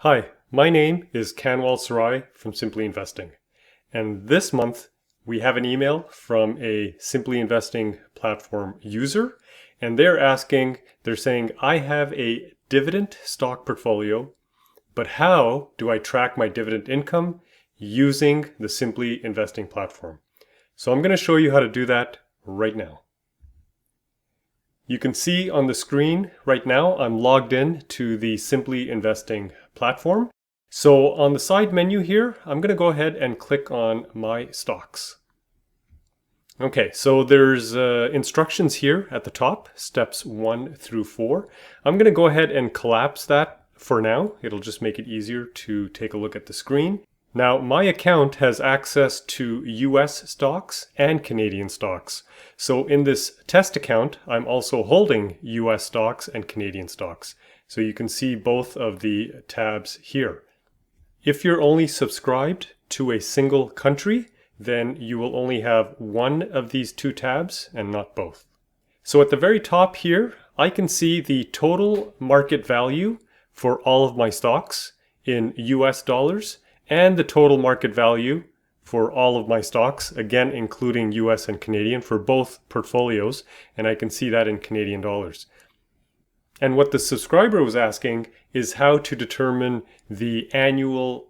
Hi, my name is Kanwal Sarai from Simply Investing, and this month we have an email from a Simply Investing platform user, and they're saying, I have a dividend stock portfolio, but how do I track my dividend income using the Simply Investing platform? So I'm going to show you how to do that right now. You can see on the screen right now, I'm logged in to the Simply Investing platform. So on the side menu here, I'm going to go ahead and click on My Stocks. Okay, so there's instructions here at the top, steps 1 through 4. I'm going to go ahead and collapse that for now. It'll just make it easier to take a look at the screen. Now, my account has access to US stocks and Canadian stocks. So in this test account, I'm also holding US stocks and Canadian stocks. So you can see both of the tabs here. If you're only subscribed to a single country, then you will only have one of these two tabs and not both. So at the very top here, I can see the total market value for all of my stocks in US dollars and the total market value for all of my stocks, again including US and Canadian for both portfolios, and I can see that in Canadian dollars. And what the subscriber was asking is how to determine the annual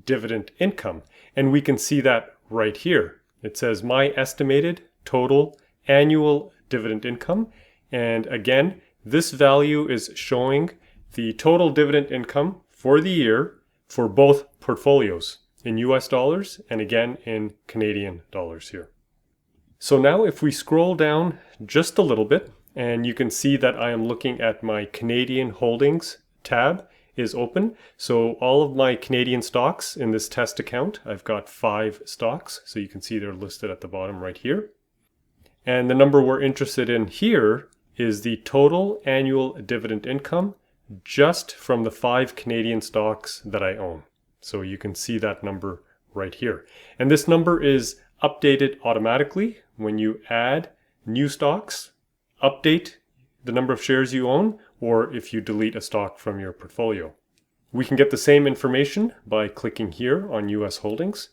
dividend income, and we can see that right here. It says my estimated total annual dividend income, and again, this value is showing the total dividend income for the year for both portfolios in US dollars and again in Canadian dollars here. So now if we scroll down just a little bit, and you can see that I am looking at my Canadian holdings tab is open. So all of my Canadian stocks in this test account, I've got 5 stocks. So you can see they're listed at the bottom right here. And the number we're interested in here is the total annual dividend income just from the 5 Canadian stocks that I own. So you can see that number right here. And this number is updated automatically when you add new stocks, update the number of shares you own, or if you delete a stock from your portfolio. We can get the same information by clicking here on US holdings.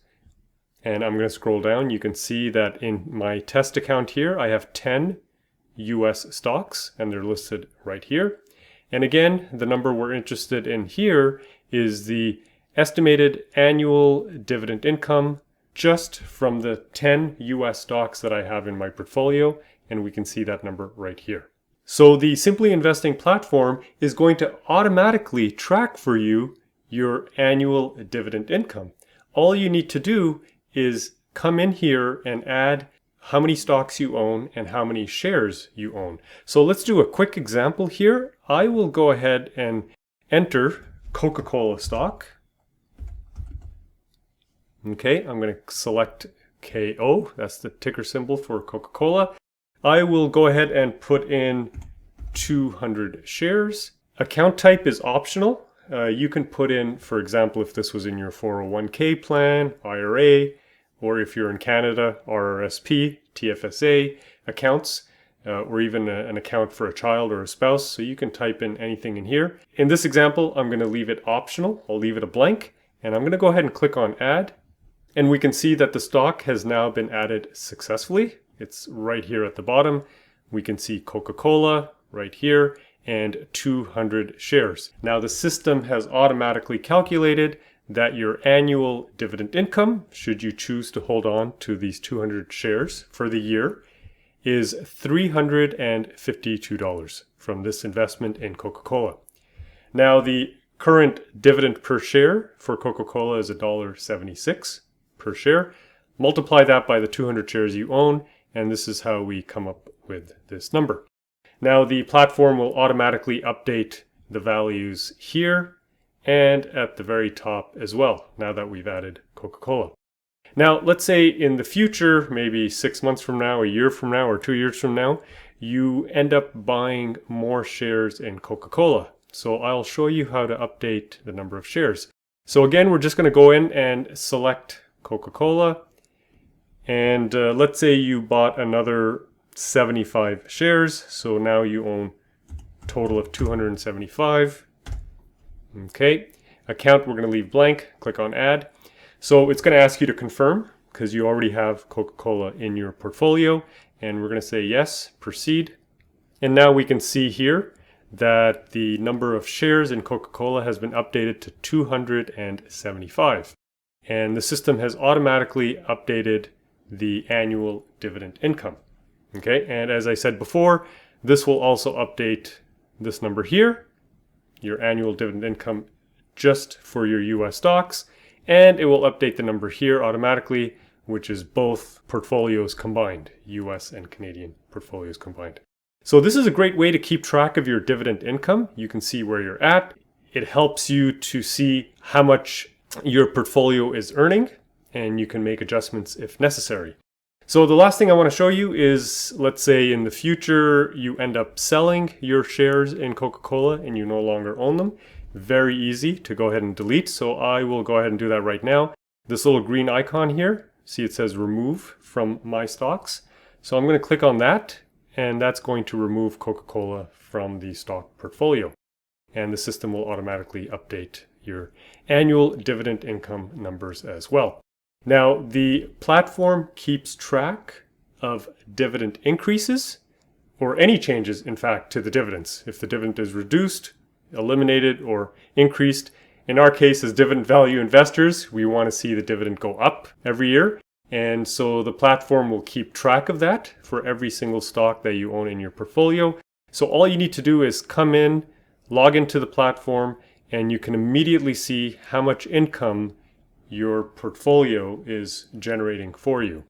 And I'm going to scroll down. You can see that in my test account here, I have 10 US stocks and they're listed right here. And again, the number we're interested in here is the estimated annual dividend income just from the 10 US stocks that I have in my portfolio, and we can see that number right here. So the Simply Investing platform is going to automatically track for you your annual dividend income. All you need to do is come in here and add how many stocks you own and how many shares you own. So let's do a quick example here. I will go ahead and enter Coca-Cola stock. Okay, I'm going to select KO. That's the ticker symbol for Coca-Cola. I will go ahead and put in 200 shares. Account type is optional. You can put in, for example, if this was in your 401k plan, IRA, or if you're in Canada, RRSP, TFSA accounts, or even an account for a child or a spouse. So you can type in anything in here. In this example, I'm going to leave it optional. I'll leave it a blank, and I'm going to go ahead and click on Add. And we can see that the stock has now been added successfully. It's right here at the bottom. We can see Coca-Cola right here and 200 shares. Now the system has automatically calculated that your annual dividend income, should you choose to hold on to these 200 shares for the year, is $352 from this investment in Coca-Cola. Now the current dividend per share for Coca-Cola is $1.76 per share. Multiply that by the 200 shares you own, and this is how we come up with this number. Now the platform will automatically update the values here and at the very top as well, now that we've added Coca-Cola. Now, let's say in the future, maybe 6 months from now, a year from now, or 2 years from now, you end up buying more shares in Coca-Cola. So I'll show you how to update the number of shares. So again, we're just going to go in and select Coca-Cola. And let's say you bought another 75 shares. So now you own a total of 275. Okay. Account, we're going to leave blank, click on add. So it's going to ask you to confirm because you already have Coca-Cola in your portfolio. And we're going to say yes, proceed. And now we can see here that the number of shares in Coca-Cola has been updated to 275. And the system has automatically updated the annual dividend income. Okay, and as I said before, this will also update this number here, your annual dividend income just for your US stocks, and it will update the number here automatically, which is both portfolios combined, US and Canadian portfolios combined. So this is a great way to keep track of your dividend income. You can see where you're at. It helps you to see how much your portfolio is earning, and you can make adjustments if necessary. So the last thing I want to show you is, let's say in the future you end up selling your shares in Coca-Cola and you no longer own them. Very easy to go ahead and delete. So I will go ahead and do that right now. This little green icon here, see it says remove from my stocks. So I'm going to click on that, and that's going to remove Coca-Cola from the stock portfolio. And the system will automatically update your annual dividend income numbers as well. Now, the platform keeps track of dividend increases or any changes, in fact, to the dividends. If the dividend is reduced, eliminated, or increased. In our case, as dividend value investors, we want to see the dividend go up every year. And so the platform will keep track of that for every single stock that you own in your portfolio. So all you need to do is come in, log into the platform, and you can immediately see how much income your portfolio is generating for you.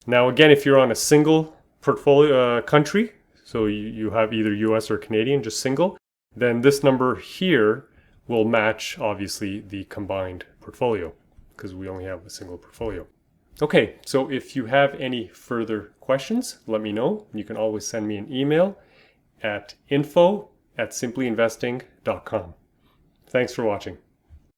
Now, again, if you're on a single portfolio country, so you have either US or Canadian, just single, then this number here will match, obviously, the combined portfolio because we only have a single portfolio. Okay, so if you have any further questions, let me know. You can always send me an email at info@simplyinvesting.com. Thanks for watching.